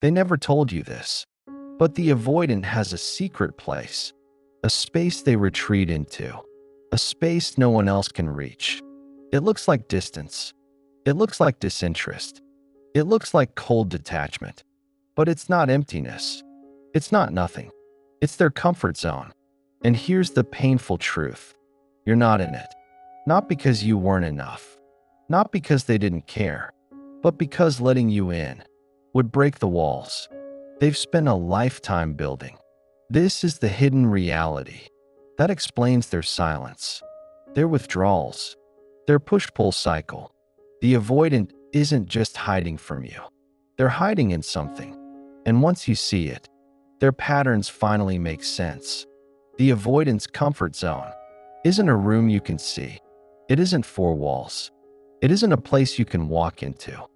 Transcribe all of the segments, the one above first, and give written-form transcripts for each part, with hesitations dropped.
They never told you this, but the avoidant has a secret place, a space they retreat into, a space no one else can reach. It looks like distance. It looks like disinterest. It looks like cold detachment. But it's not emptiness. It's not nothing. It's their comfort zone. And here's the painful truth. You're not in it. Not because you weren't enough. Not because they didn't care. But because letting you in would break the walls they've spent a lifetime building. This is the hidden reality. That explains their silence, their withdrawals, their push-pull cycle. The avoidant isn't just hiding from you. They're hiding in something. And once you see it, their patterns finally make sense. The avoidant's comfort zone isn't a room you can see. It isn't four walls. It isn't a place you can walk into.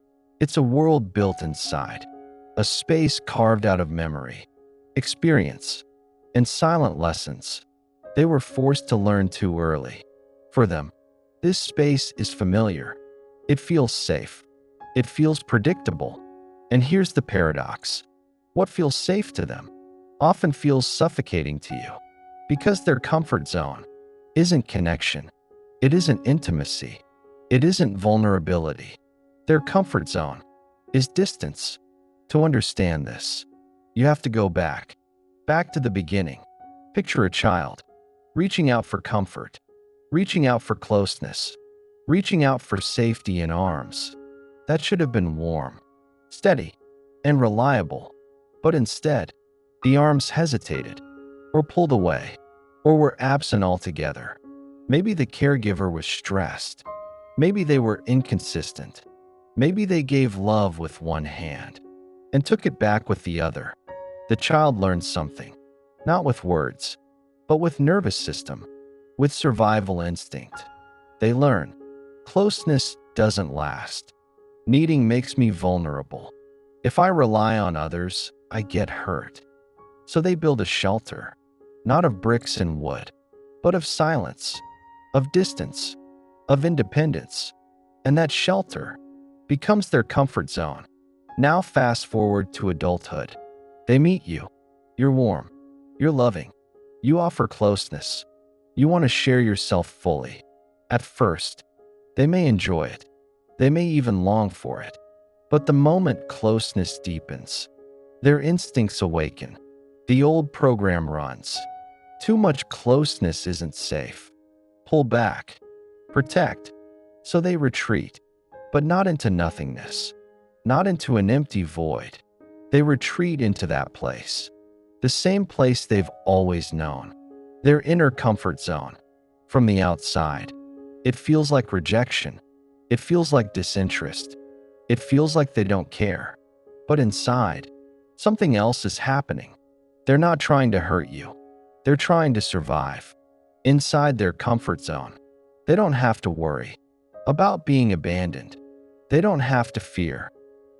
It's a world built inside, a space carved out of memory, experience, and silent lessons they were forced to learn too early. For them, this space is familiar. It feels safe. It feels predictable. And here's the paradox. What feels safe to them often feels suffocating to you, because their comfort zone isn't connection. It isn't intimacy. It isn't vulnerability. Their comfort zone is distance. To understand this, you have to go back to the beginning. Picture a child reaching out for comfort, reaching out for closeness, reaching out for safety in arms that should have been warm, steady, and reliable. But instead, the arms hesitated, or pulled away, or were absent altogether. Maybe the caregiver was stressed. Maybe they were inconsistent. Maybe they gave love with one hand and took it back with the other. The child learned something, not with words, but with nervous system, with survival instinct. They learn, closeness doesn't last. Needing makes me vulnerable. If I rely on others, I get hurt. So they build a shelter, not of bricks and wood, but of silence, of distance, of independence. And that shelter becomes their comfort zone. Now fast forward to adulthood. They meet you. You're warm. You're loving. You offer closeness. You want to share yourself fully. At first, they may enjoy it. They may even long for it. But the moment closeness deepens, their instincts awaken. The old program runs. Too much closeness isn't safe. Pull back. Protect. So they retreat, but not into nothingness, not into an empty void. They retreat into that place, the same place they've always known, their inner comfort zone. From the outside, it feels like rejection. It feels like disinterest. It feels like they don't care. But inside, something else is happening. They're not trying to hurt you. They're trying to survive. Inside their comfort zone, they don't have to worry about being abandoned. They don't have to fear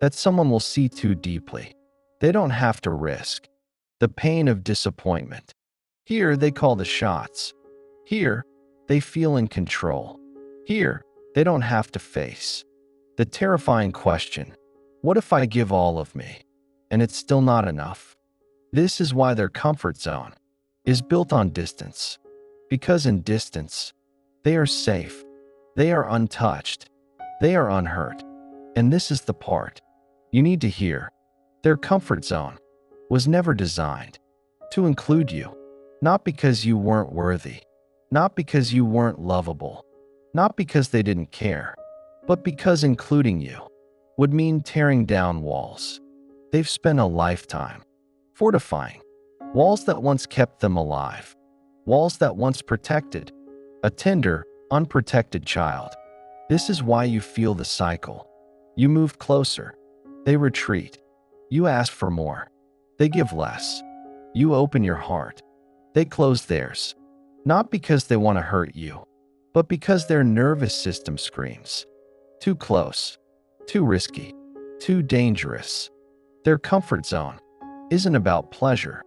that someone will see too deeply. They don't have to risk the pain of disappointment. Here, they call the shots. Here, they feel in control. Here, they don't have to face the terrifying question, what if I give all of me and it's still not enough? This is why their comfort zone is built on distance. Because in distance, they are safe. They are untouched. They are unhurt. And this is the part you need to hear. Their comfort zone was never designed to include you. Not because you weren't worthy. Not because you weren't lovable. Not because they didn't care. But because including you would mean tearing down walls they've spent a lifetime fortifying. Walls that once kept them alive. Walls that once protected a tender, unprotected child. This is why you feel the cycle. You move closer. They retreat. You ask for more. They give less. You open your heart. They close theirs. Not because they want to hurt you, but because their nervous system screams. Too close. Too risky. Too dangerous. Their comfort zone isn't about pleasure.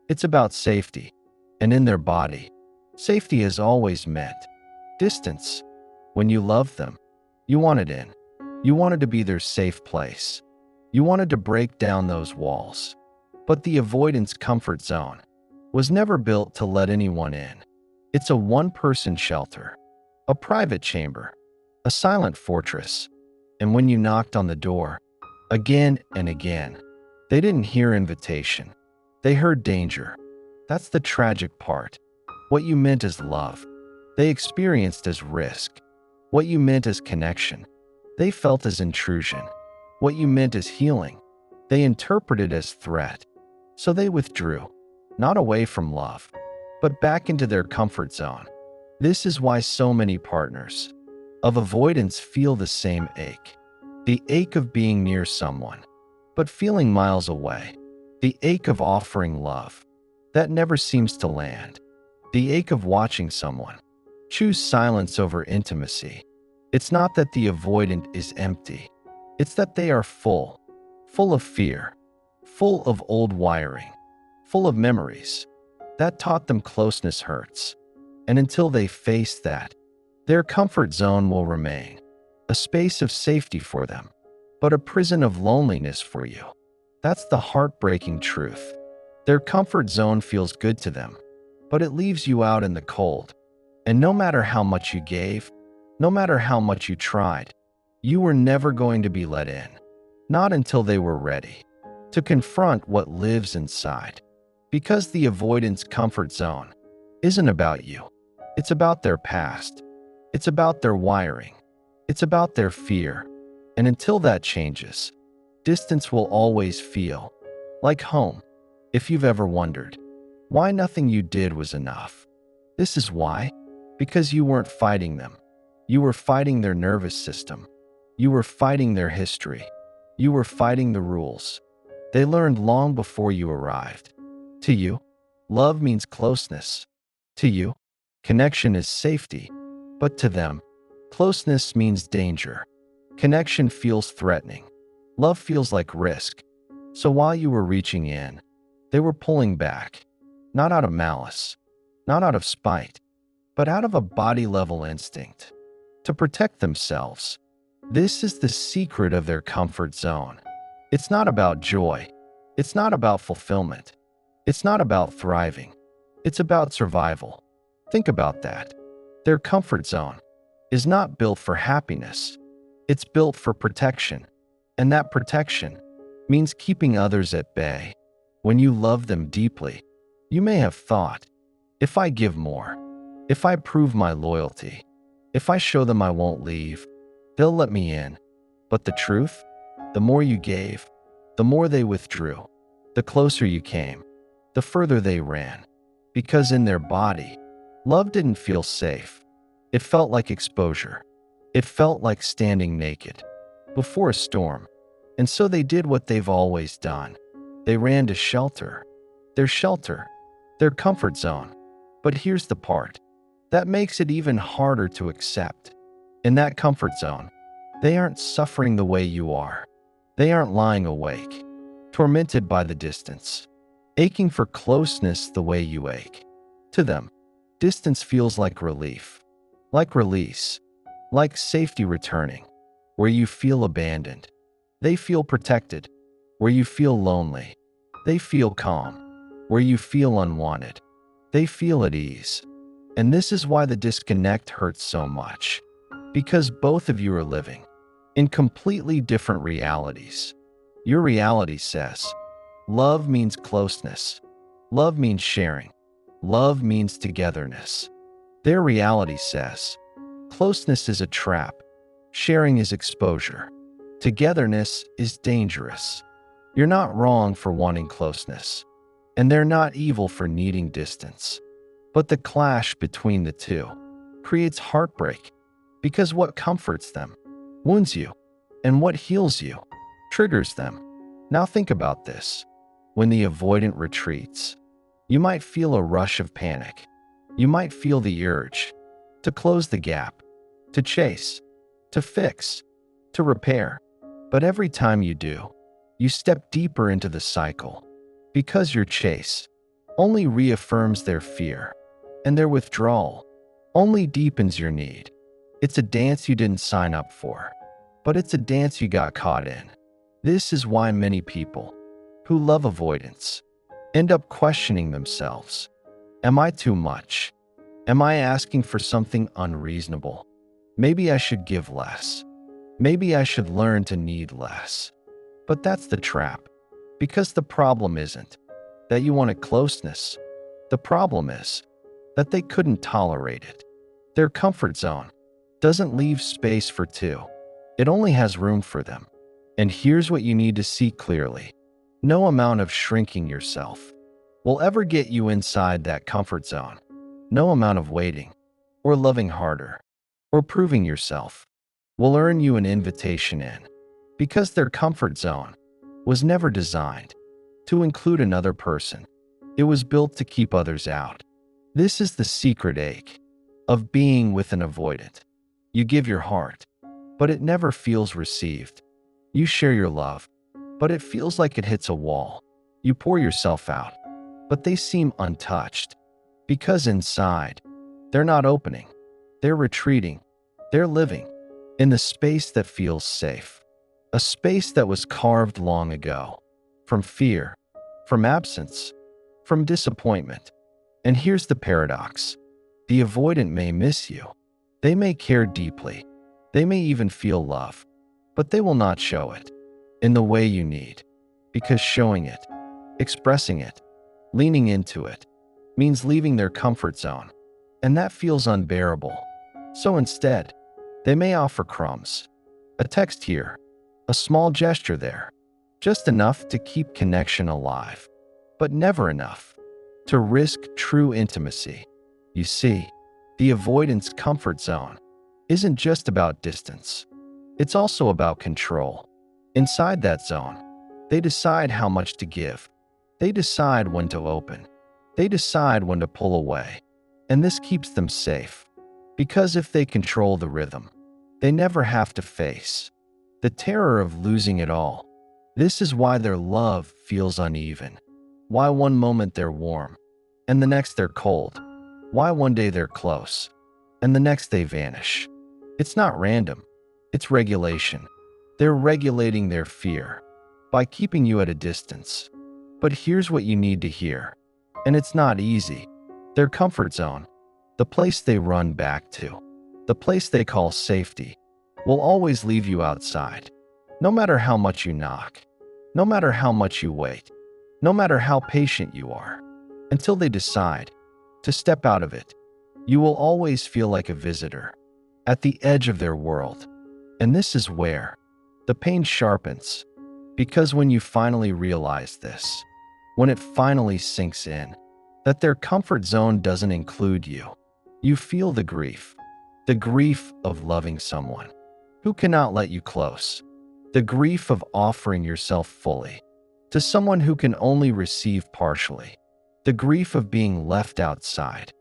It's about safety. And in their body, safety has always meant distance. When you love them, you want it in. You want it to be their safe place. You wanted to break down those walls. But the avoidance comfort zone was never built to let anyone in. It's a one-person shelter, a private chamber, a silent fortress. And when you knocked on the door, again and again, they didn't hear invitation. They heard danger. That's the tragic part. What you meant as love, they experienced as risk. What you meant as connection, they felt as intrusion. What you meant as healing, they interpreted as threat. So they withdrew, not away from love, but back into their comfort zone. This is why so many partners of avoidance feel the same ache. The ache of being near someone, but feeling miles away. The ache of offering love that never seems to land. The ache of watching someone choose silence over intimacy. It's not that the avoidant is empty. It's that they are full of fear, full of old wiring, full of memories that taught them closeness hurts. And until they face that, their comfort zone will remain a space of safety for them, but a prison of loneliness for you. That's the heartbreaking truth. Their comfort zone feels good to them, but it leaves you out in the cold. And no matter how much you gave, no matter how much you tried, you were never going to be let in. Not until they were ready to confront what lives inside. Because the avoidance comfort zone isn't about you. It's about their past. It's about their wiring. It's about their fear. And until that changes, distance will always feel like home. If you've ever wondered why nothing you did was enough, this is why. Because you weren't fighting them. You were fighting their nervous system. You were fighting their history. You were fighting the rules they learned long before you arrived. To you, love means closeness. To you, connection is safety. But to them, closeness means danger. Connection feels threatening. Love feels like risk. So while you were reaching in, they were pulling back. Not out of malice, not out of spite, but out of a body-level instinct to protect themselves. This is the secret of their comfort zone. It's not about joy. It's not about fulfillment. It's not about thriving. It's about survival. Think about that. Their comfort zone is not built for happiness. It's built for protection. And that protection means keeping others at bay. When you love them deeply, you may have thought, if I give more, if I prove my loyalty, if I show them I won't leave, they'll let me in. But the truth? The more you gave, the more they withdrew. The closer you came, the further they ran. Because in their body, love didn't feel safe. It felt like exposure. It felt like standing naked before a storm. And so they did what they've always done. They ran to shelter, their comfort zone. But here's the part that makes it even harder to accept. In that comfort zone, they aren't suffering the way you are. They aren't lying awake, tormented by the distance, aching for closeness the way you ache. To them, distance feels like relief, like release, like safety returning, where you feel abandoned. They feel protected, where you feel lonely. They feel calm, where you feel unwanted. They feel at ease. And this is why the disconnect hurts so much. Because both of you are living in completely different realities. Your reality says, love means closeness. Love means sharing. Love means togetherness. Their reality says, closeness is a trap. Sharing is exposure. Togetherness is dangerous. You're not wrong for wanting closeness, and they're not evil for needing distance. But the clash between the two creates heartbreak, because what comforts them wounds you, and what heals you triggers them. Now think about this. When the avoidant retreats, you might feel a rush of panic. You might feel the urge to close the gap, to chase, to fix, to repair. But every time you do, you step deeper into the cycle, because your chase only reaffirms their fear, and their withdrawal only deepens your need. It's a dance you didn't sign up for, but it's a dance you got caught in. This is why many people who love avoidance end up questioning themselves. Am I too much? Am I asking for something unreasonable? Maybe I should give less. Maybe I should learn to need less. But that's the trap. Because the problem isn't that you wanted closeness. The problem is that they couldn't tolerate it. Their comfort zone doesn't leave space for two. It only has room for them. And here's what you need to see clearly. No amount of shrinking yourself will ever get you inside that comfort zone. No amount of waiting, or loving harder, or proving yourself will earn you an invitation in. Because their comfort zone was never designed to include another person. It was built to keep others out. This is the secret ache of being with an avoidant. You give your heart, but it never feels received. You share your love, but it feels like it hits a wall. You pour yourself out, but they seem untouched. Because inside, they're not opening. They're retreating. They're living in the space that feels safe. A space that was carved long ago. From fear, from absence, from disappointment. And here's the paradox. The avoidant may miss you. They may care deeply. They may even feel love. But they will not show it in the way you need. Because showing it, expressing it, leaning into it, means leaving their comfort zone. And that feels unbearable. So instead, they may offer crumbs. A text here, a small gesture there. Just enough to keep connection alive. But never enough to risk true intimacy. You see, the avoidance comfort zone isn't just about distance. It's also about control. Inside that zone, they decide how much to give. They decide when to open. They decide when to pull away. And this keeps them safe. Because if they control the rhythm, they never have to face the terror of losing it all. This is why their love feels uneven. Why one moment they're warm, and the next they're cold. Why one day they're close, and the next they vanish. It's not random. It's regulation. They're regulating their fear by keeping you at a distance. But here's what you need to hear. And it's not easy. Their comfort zone, the place they run back to, the place they call safety, will always leave you outside. No matter how much you knock, no matter how much you wait, no matter how patient you are, until they decide to step out of it, you will always feel like a visitor at the edge of their world. And this is where the pain sharpens. Because when you finally realize this, when it finally sinks in, that their comfort zone doesn't include you, you feel the grief of loving someone who cannot let you close, the grief of offering yourself fully to someone who can only receive partially, the grief of being left outside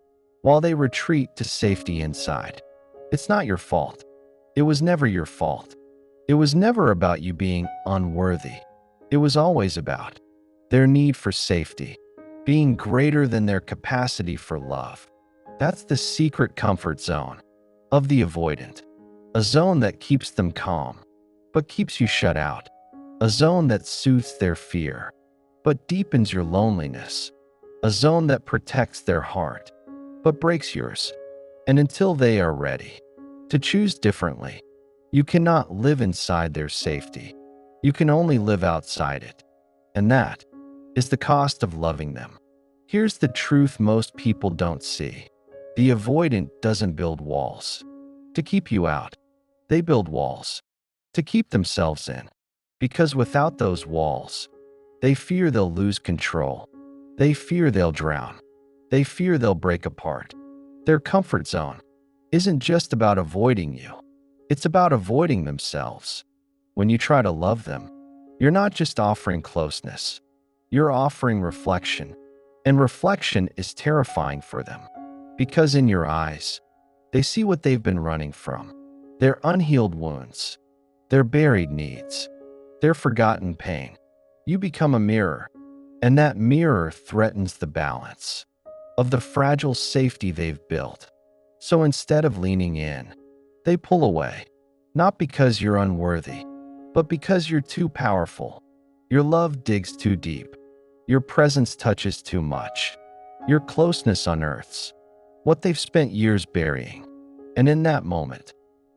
while they retreat to safety inside. It's not your fault. It was never your fault. It was never about you being unworthy. It was always about their need for safety being greater than their capacity for love. That's the secret comfort zone of the avoidant. A zone that keeps them calm, but keeps you shut out. A zone that soothes their fear, but deepens your loneliness. A zone that protects their heart, but breaks yours. And until they are ready to choose differently, you cannot live inside their safety. You can only live outside it. And that is the cost of loving them. Here's the truth most people don't see. The avoidant doesn't build walls to keep you out. They build walls to keep themselves in. Because without those walls, they fear they'll lose control. They fear they'll drown. They fear they'll break apart. Their comfort zone isn't just about avoiding you. It's about avoiding themselves. When you try to love them, you're not just offering closeness. You're offering reflection. And reflection is terrifying for them. Because in your eyes, they see what they've been running from. Their unhealed wounds. Their buried needs. Their forgotten pain. You become a mirror. And that mirror threatens the balance of the fragile safety they've built. So instead of leaning in, they pull away. Not because you're unworthy, but because you're too powerful. Your love digs too deep. Your presence touches too much. Your closeness unearths what they've spent years burying. And in that moment,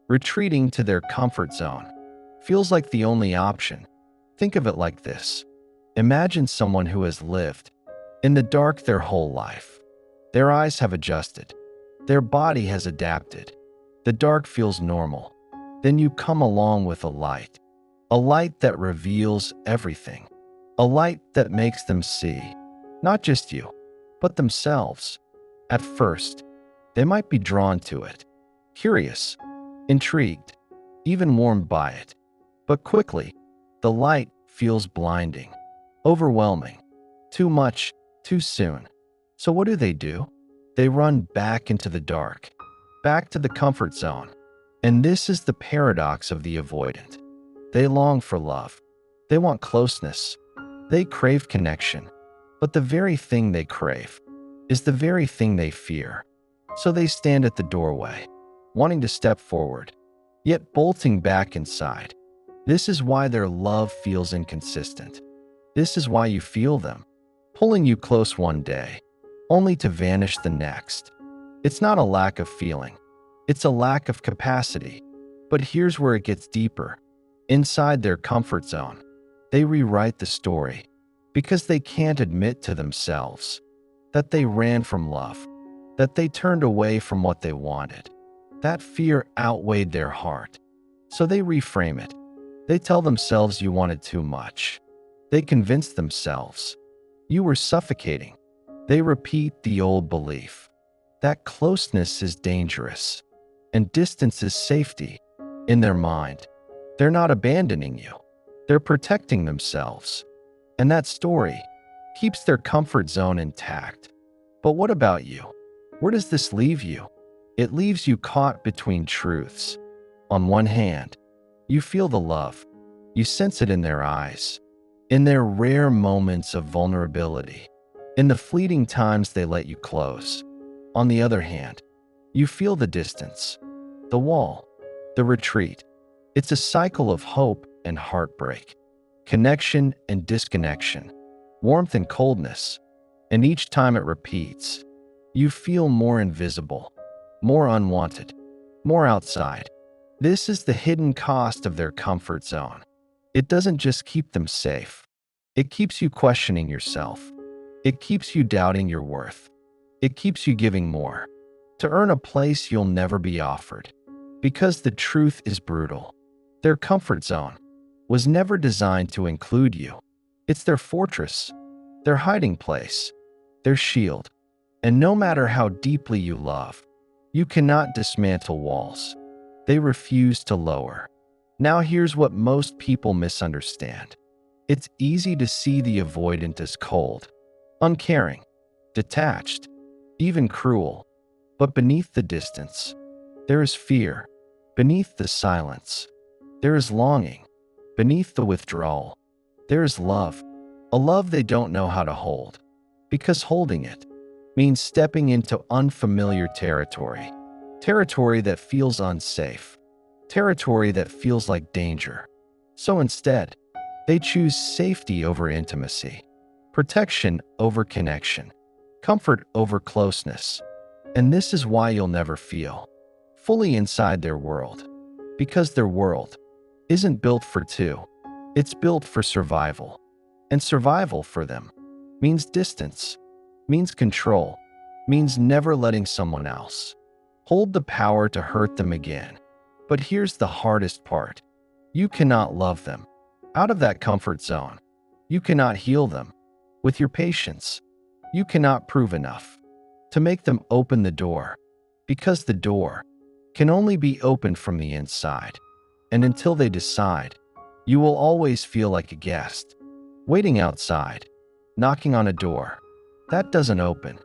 retreating to their comfort zone feels like the only option. Think of it like this. Imagine someone who has lived in the dark their whole life. Their eyes have adjusted. Their body has adapted. The dark feels normal. Then you come along with a light that reveals everything, a light that makes them see, not just you, but themselves. At first, they might be drawn to it, curious, intrigued, even warmed by it. But quickly, the light feels blinding, overwhelming, too much, too soon. So what do? They run back into the dark, back to the comfort zone. And this is the paradox of the avoidant. They long for love. They want closeness. They crave connection. But the very thing they crave is the very thing they fear. So they stand at the doorway, wanting to step forward, yet bolting back inside. This is why their love feels inconsistent. This is why you feel them, pulling you close one day, only to vanish the next. It's not a lack of feeling. It's a lack of capacity. But here's where it gets deeper. Inside their comfort zone, they rewrite the story because they can't admit to themselves that they ran from love, that they turned away from what they wanted. That fear outweighed their heart. So they reframe it. They tell themselves you wanted too much. They convince themselves you were suffocating. They repeat the old belief that closeness is dangerous and distance is safety. In their mind, they're not abandoning you. They're protecting themselves. And that story keeps their comfort zone intact. But what about you? Where does this leave you? It leaves you caught between truths. On one hand, you feel the love. You sense it in their eyes, in their rare moments of vulnerability, in the fleeting times they let you close. On the other hand, you feel the distance, the wall, the retreat. It's a cycle of hope and heartbreak, connection and disconnection, warmth and coldness. And each time it repeats, you feel more invisible, more unwanted, more outside. This is the hidden cost of their comfort zone. It doesn't just keep them safe. It keeps you questioning yourself. It keeps you doubting your worth. It keeps you giving more to earn a place you'll never be offered. Because the truth is brutal. Their comfort zone was never designed to include you. It's their fortress, their hiding place, their shield. And no matter how deeply you love, you cannot dismantle walls. They refuse to lower. Now here's what most people misunderstand. It's easy to see the avoidant as cold, uncaring, detached, even cruel. But beneath the distance, there is fear. Beneath the silence, there is longing. Beneath the withdrawal, there is love. A love they don't know how to hold. Because holding it means stepping into unfamiliar territory. Territory that feels unsafe. Territory that feels like danger. So instead, they choose safety over intimacy, protection over connection, comfort over closeness. And this is why you'll never feel fully inside their world. Because their world isn't built for two. It's built for survival. And survival for them means distance, means control, means never letting someone else hold the power to hurt them again. But here's the hardest part. You cannot love them out of that comfort zone. You cannot heal them with your patience. You cannot prove enough to make them open the door, because the door can only be opened from the inside. And until they decide, you will always feel like a guest, waiting outside, knocking on a door that doesn't open.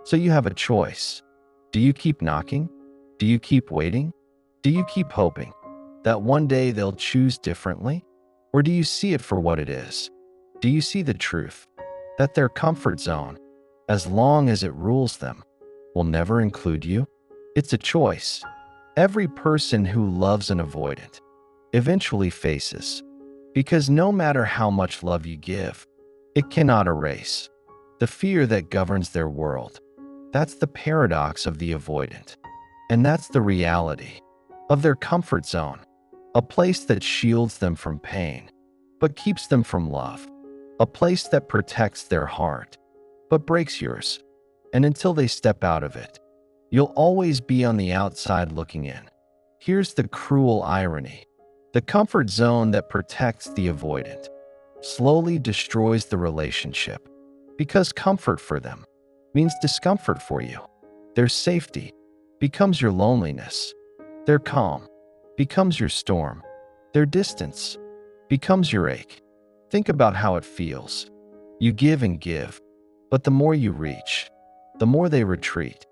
So you have a choice. Do you keep knocking? Do you keep waiting? Do you keep hoping that one day they'll choose differently? Or do you see it for what it is? Do you see the truth that their comfort zone, as long as it rules them, will never include you? It's a choice. Every person who loves an avoidant eventually faces Because no matter how much love you give, it cannot erase the fear that governs their world. That's the paradox of the avoidant. And that's the reality of their comfort zone, a place that shields them from pain, but keeps them from love, a place that protects their heart, but breaks yours. And until they step out of it, you'll always be on the outside looking in. Here's the cruel irony. The comfort zone that protects the avoidant slowly destroys the relationship, because comfort for them means discomfort for you. Their safety becomes your loneliness. Their calm becomes your storm. Their distance becomes your ache. Think about how it feels. You give and give, but the more you reach, the more they retreat.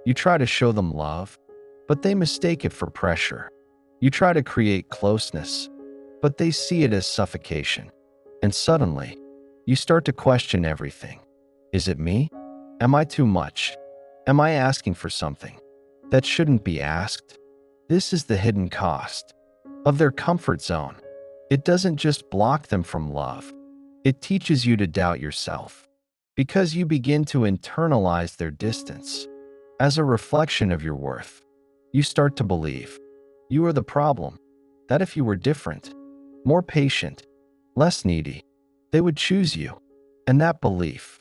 You try to show them love, but they mistake it for pressure. You try to create closeness, but they see it as suffocation. And suddenly, you start to question everything. Is it me? Am I too much? Am I asking for something that shouldn't be asked? This is the hidden cost of their comfort zone. It doesn't just block them from love. It teaches you to doubt yourself, because you begin to internalize their distance as a reflection of your worth. You start to believe you are the problem, that if you were different, more patient, less needy, they would choose you. And that belief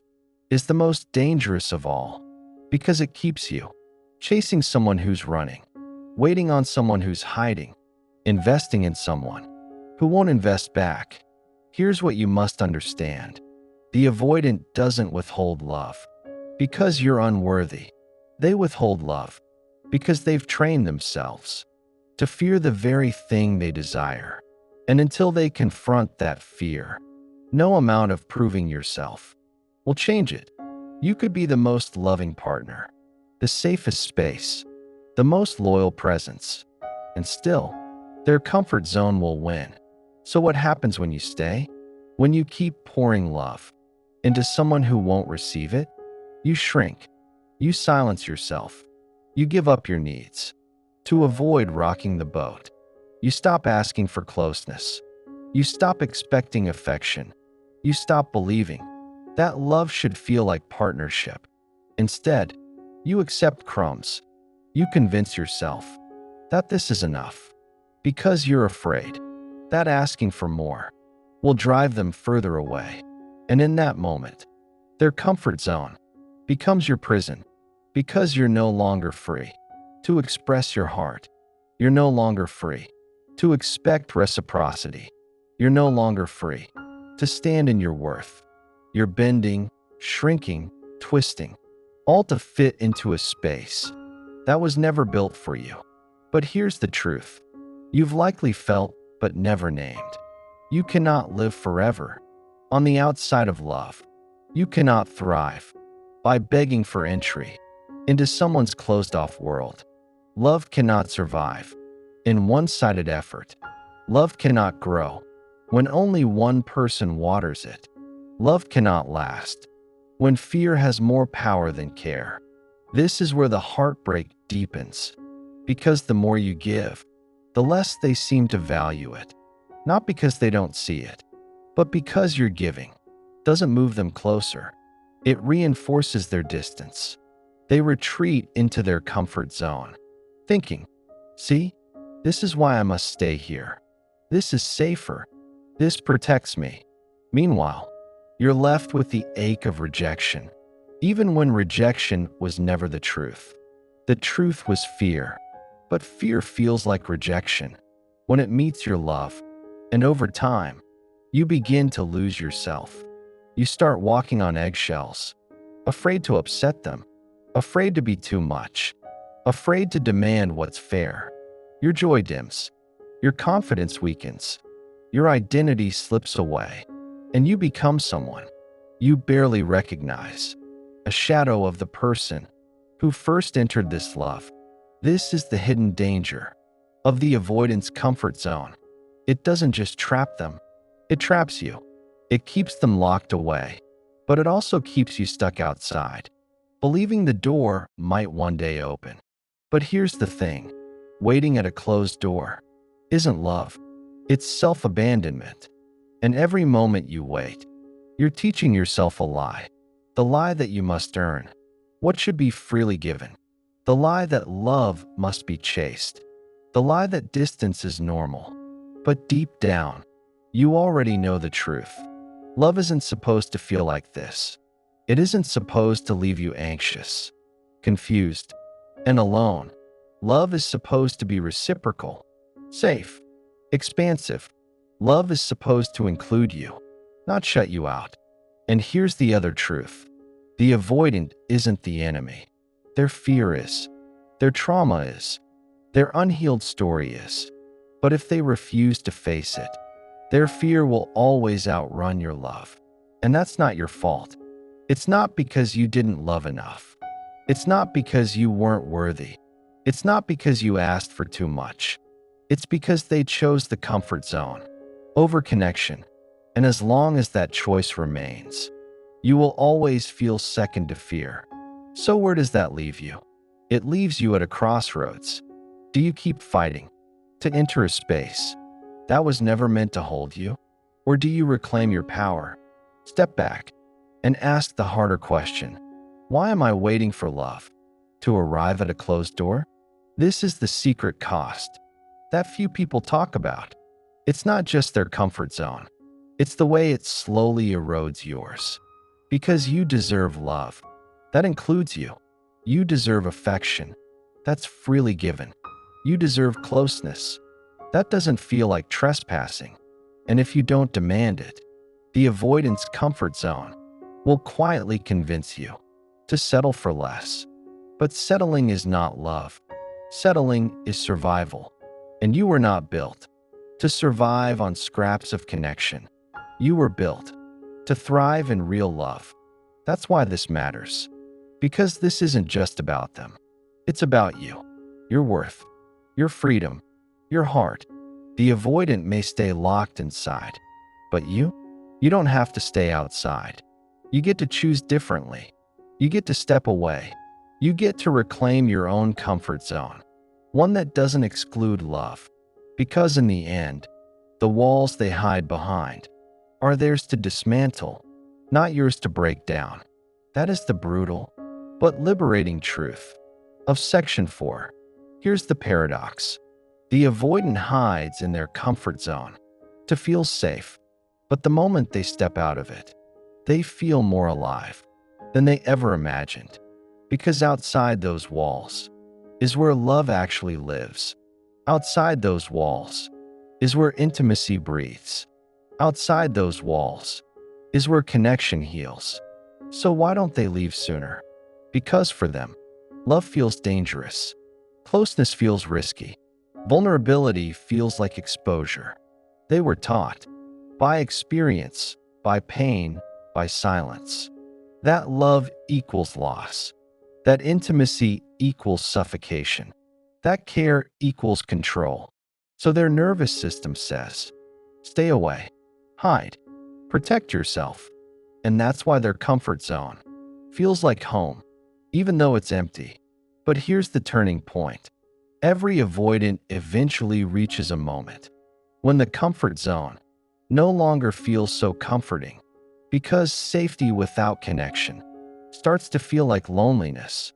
is the most dangerous of all, because it keeps you chasing someone who's running, waiting on someone who's hiding, investing in someone who won't invest back. Here's what you must understand. The avoidant doesn't withhold love because you're unworthy. They withhold love because they've trained themselves to fear the very thing they desire. And until they confront that fear, no amount of proving yourself will change it. You could be the most loving partner, the safest space, the most loyal presence, and still, their comfort zone will win. So what happens when you stay? When you keep pouring love into someone who won't receive it, you shrink. You silence yourself. You give up your needs to avoid rocking the boat. You stop asking for closeness. You stop expecting affection. You stop believing that love should feel like partnership. Instead, you accept crumbs. You convince yourself that this is enough because you're afraid that asking for more will drive them further away. And in that moment, their comfort zone becomes your prison, because you're no longer free to express your heart. You're no longer free to expect reciprocity. You're no longer free to stand in your worth. You're bending, shrinking, twisting, all to fit into a space that was never built for you. But here's the truth. You've likely felt but never named. You cannot live forever on the outside of love. You cannot thrive by begging for entry into someone's closed-off world. Love cannot survive in one-sided effort. Love cannot grow when only one person waters it. Love cannot last when fear has more power than care. This is where the heartbreak deepens, because the more you give, the less they seem to value it. Not because they don't see it, but because your giving doesn't move them closer. It reinforces their distance. They retreat into their comfort zone, thinking, see, this is why I must stay here. This is safer. This protects me. Meanwhile, you're left with the ache of rejection, even when rejection was never the truth. The truth was fear, but fear feels like rejection when it meets your love. And over time, you begin to lose yourself. You start walking on eggshells, afraid to upset them, afraid to be too much, afraid to demand what's fair. Your joy dims, your confidence weakens, your identity slips away, and you become someone you barely recognize, a shadow of the person who first entered this love. This is the hidden danger of the avoidance comfort zone. It doesn't just trap them, it traps you. It keeps them locked away, but it also keeps you stuck outside, believing the door might one day open. But here's the thing, waiting at a closed door isn't love, it's self-abandonment. And every moment you wait, you're teaching yourself a lie. The lie that you must earn what should be freely given. The lie that love must be chased. The lie that distance is normal. But deep down, you already know the truth. Love isn't supposed to feel like this. It isn't supposed to leave you anxious, confused, and alone. Love is supposed to be reciprocal, safe, expansive. Love is supposed to include you, not shut you out. And here's the other truth. The avoidant isn't the enemy. Their fear is. Their trauma is. Their unhealed story is. But if they refuse to face it, their fear will always outrun your love. And that's not your fault. It's not because you didn't love enough. It's not because you weren't worthy. It's not because you asked for too much. It's because they chose the comfort zone over connection. And as long as that choice remains, you will always feel second to fear. So where does that leave you? It leaves you at a crossroads. Do you keep fighting to enter a space that was never meant to hold you? Or do you reclaim your power, step back, and ask the harder question? Why am I waiting for love to arrive at a closed door? This is the secret cost that few people talk about. It's not just their comfort zone. It's the way it slowly erodes yours. Because you deserve love. That includes you. You deserve affection. That's freely given. You deserve closeness. That doesn't feel like trespassing. And if you don't demand it, the avoidance comfort zone will quietly convince you to settle for less. But settling is not love. Settling is survival. And you were not built to survive on scraps of connection. You were built to thrive in real love. That's why this matters. Because this isn't just about them. It's about you, your worth, your freedom, your heart. The avoidant may stay locked inside, but you don't have to stay outside. You get to choose differently. You get to step away. You get to reclaim your own comfort zone, one that doesn't exclude love. Because in the end, the walls they hide behind are theirs to dismantle, not yours to break down. That is the brutal but liberating truth of Section 4. Here's the paradox. The avoidant hides in their comfort zone to feel safe, but the moment they step out of it, they feel more alive than they ever imagined. Because outside those walls is where love actually lives. Outside those walls is where intimacy breathes. Outside those walls is where connection heals. So why don't they leave sooner? Because for them, love feels dangerous. Closeness feels risky. Vulnerability feels like exposure. They were taught, by experience, by pain, by silence, that love equals loss, that intimacy equals suffocation, that care equals control. So their nervous system says, stay away, hide, protect yourself. And that's why their comfort zone feels like home, even though it's empty. But here's the turning point. Every avoidant eventually reaches a moment when the comfort zone no longer feels so comforting, because safety without connection starts to feel like loneliness,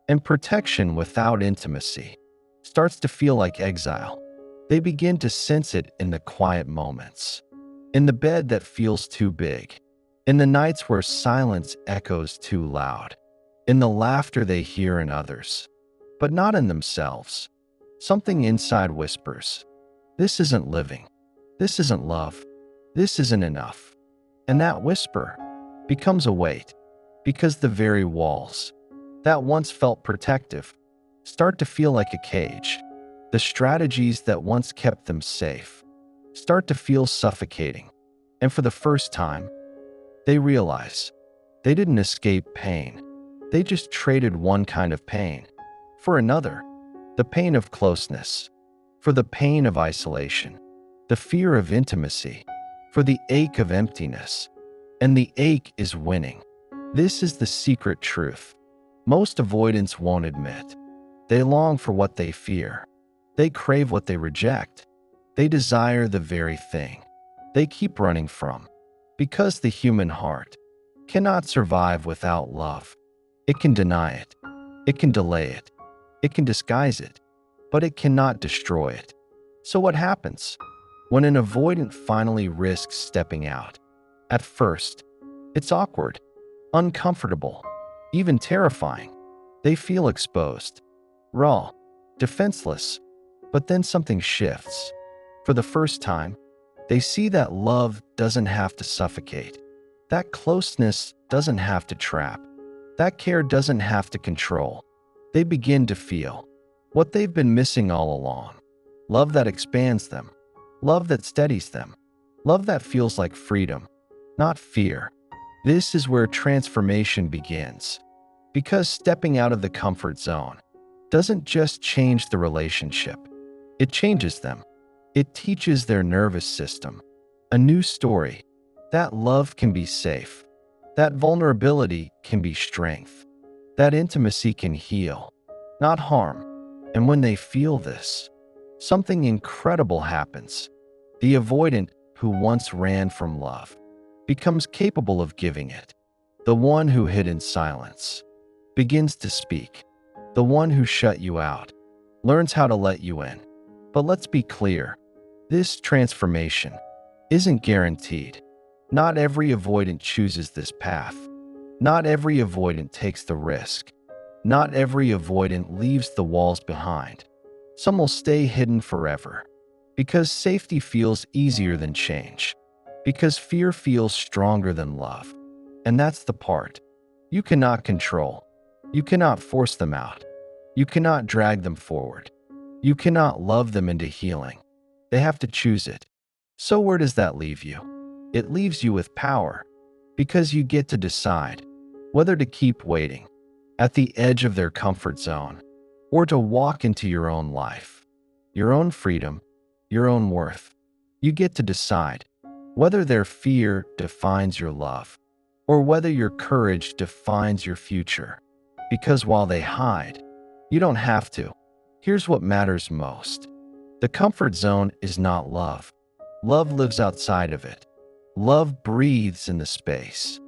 and protection without intimacy starts to feel like exile. They begin to sense it in the quiet moments, in the bed that feels too big, in the nights where silence echoes too loud, in the laughter they hear in others, but not in themselves. Something inside whispers, this isn't living, this isn't love, this isn't enough. And that whisper becomes a weight, because the very walls that once felt protective start to feel like a cage. The strategies that once kept them safe start to feel suffocating. And for the first time, they realize they didn't escape pain. They just traded one kind of pain for another. The pain of closeness for the pain of isolation, the fear of intimacy for the ache of emptiness. And the ache is winning. This is the secret truth most avoidants won't admit. They long for what they fear. They crave what they reject. They desire the very thing they keep running from. Because the human heart cannot survive without love. It can deny it, it can delay it, it can disguise it, but it cannot destroy it. So what happens when an avoidant finally risks stepping out? At first, it's awkward, uncomfortable, even terrifying. They feel exposed, raw, defenseless, but then something shifts. For the first time, they see that love doesn't have to suffocate, that closeness doesn't have to trap, that care doesn't have to control. They begin to feel what they've been missing all along: love that expands them, love that steadies them, love that feels like freedom, not fear. This is where transformation begins, because stepping out of the comfort zone doesn't just change the relationship, it changes them. It teaches their nervous system a new story: that love can be safe, that vulnerability can be strength, that intimacy can heal, not harm. And when they feel this, something incredible happens. The avoidant who once ran from love becomes capable of giving it. The one who hid in silence begins to speak. The one who shut you out learns how to let you in. But let's be clear, this transformation isn't guaranteed. Not every avoidant chooses this path. Not every avoidant takes the risk. Not every avoidant leaves the walls behind. Some will stay hidden forever, because safety feels easier than change, because fear feels stronger than love. And that's the part you cannot control. You cannot force them out. You cannot drag them forward. You cannot love them into healing. They have to choose it. So where does that leave you? It leaves you with power, because you get to decide whether to keep waiting at the edge of their comfort zone or to walk into your own life, your own freedom, your own worth. You get to decide whether their fear defines your love or whether your courage defines your future. Because while they hide, you don't have to. Here's what matters most. The comfort zone is not love. Love lives outside of it. Love breathes in the space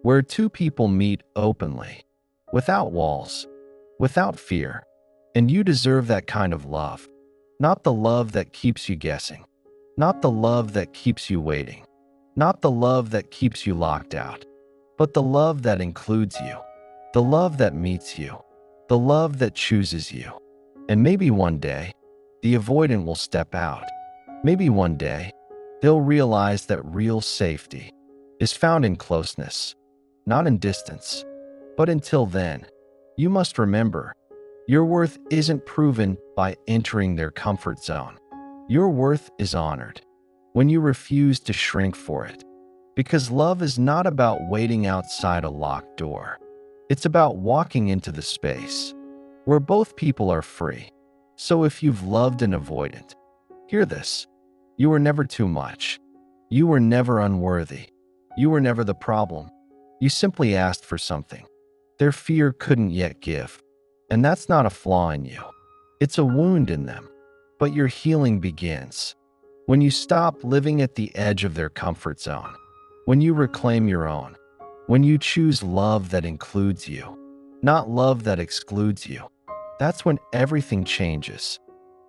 where two people meet openly, without walls, without fear. And you deserve that kind of love. Not the love that keeps you guessing. Not the love that keeps you waiting. Not the love that keeps you locked out. But the love that includes you. The love that meets you. The love that chooses you. And maybe one day, the avoidant will step out. Maybe one day, they'll realize that real safety is found in closeness, not in distance. But until then, you must remember, your worth isn't proven by entering their comfort zone. Your worth is honored when you refuse to shrink for it. Because love is not about waiting outside a locked door. It's about walking into the space where both people are free. So if you've loved an avoidant, hear this. You were never too much. You were never unworthy. You were never the problem. You simply asked for something their fear couldn't yet give. And that's not a flaw in you. It's a wound in them. But your healing begins when you stop living at the edge of their comfort zone, when you reclaim your own, when you choose love that includes you, not love that excludes you. That's when everything changes.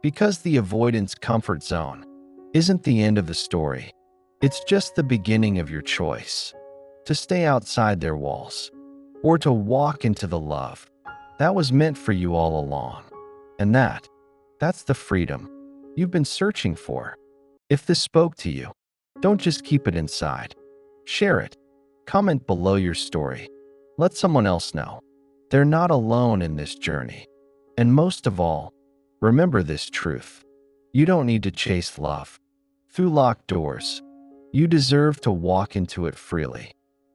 Because the avoidance comfort zone isn't the end of the story. It's just the beginning of your choice to stay outside their walls or to walk into the love that was meant for you all along. And that's the freedom you've been searching for. If this spoke to you, don't just keep it inside. Share it. Comment below your story. Let someone else know they're not alone in this journey. And most of all, remember this truth. You don't need to chase love through locked doors. You deserve to walk into it freely.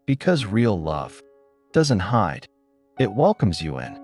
Because real love doesn't hide. It welcomes you in.